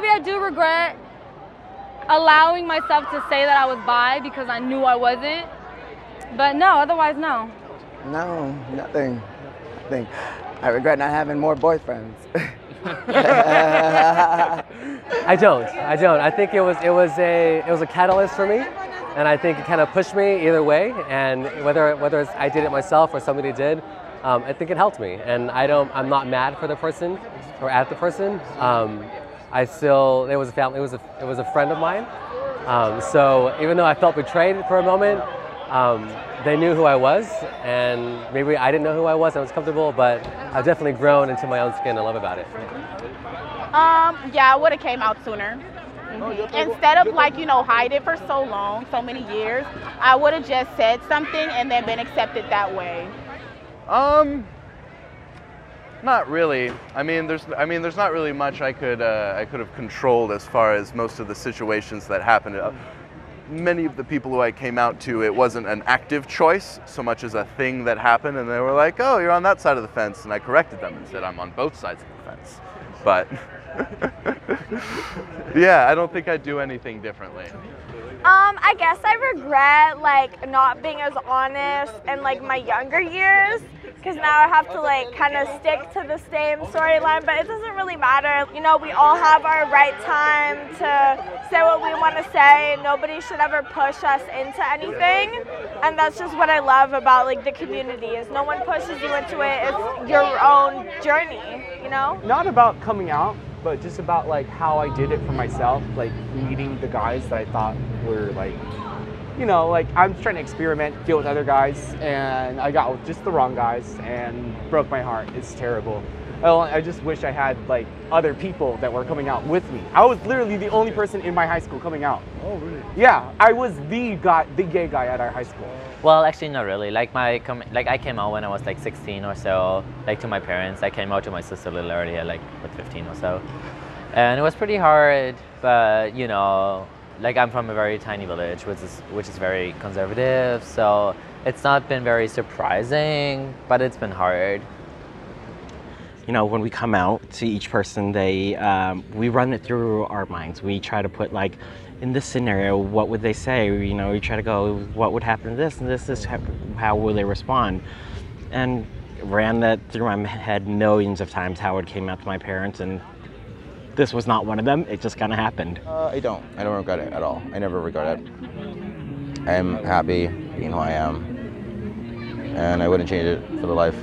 I do regret allowing myself to say that I was bi because I knew I wasn't. But no, otherwise, no. No, nothing. I regret not having more boyfriends. I don't. I think it was a catalyst for me, and I think it kind of pushed me either way. And whether it's I did it myself or somebody did, I think it helped me. And I'm not mad for the person or at the person. It was a friend of mine. So even though I felt betrayed for a moment, they knew who I was, and maybe I didn't know who I was. I was comfortable, but I've definitely grown into my own skin and love about it. Yeah, I would have came out sooner. Instead of hide it for so long, so many years, I would have just said something and then been accepted that way. Not really. I mean, there's not really much I could have controlled as far as most of the situations that happened. Many of the people who I came out to, it wasn't an active choice so much as a thing that happened, and they were like, "Oh, you're on that side of the fence," and I corrected them and said, "I'm on both sides of the fence." But yeah, I don't think I'd do anything differently. I guess I regret not being as honest in my younger years, because now I have to kind of stick to the same storyline, but it doesn't really matter. We all have our right time to say what we want to say. Nobody should ever push us into anything, and that's just what I love about the community, is no one pushes you into it. It's your own journey, Not about coming out, but just about how I did it for myself, meeting the guys that I thought were I'm trying to experiment, deal with other guys, and I got with just the wrong guys and broke my heart. It's terrible. I just wish I had other people that were coming out with me. I was literally the only person in my high school coming out. Oh, really? Yeah, I was the gay guy at our high school. Well, actually, not really. I came out when I was 16 or so, to my parents. I came out to my sister a little earlier, 15 or so. And it was pretty hard, but I'm from a very tiny village, which is very conservative, so it's not been very surprising, but it's been hard. When we come out to each person, we run it through our minds. We try to put in this scenario, what would they say? We try to go, what would happen to this, and this is how will they respond? And ran that through my head millions of times how it came out to my parents, and this was not one of them. It just kind of happened. I don't regret it at all. I never regret it. I'm happy being who I am, and I wouldn't change it for the life.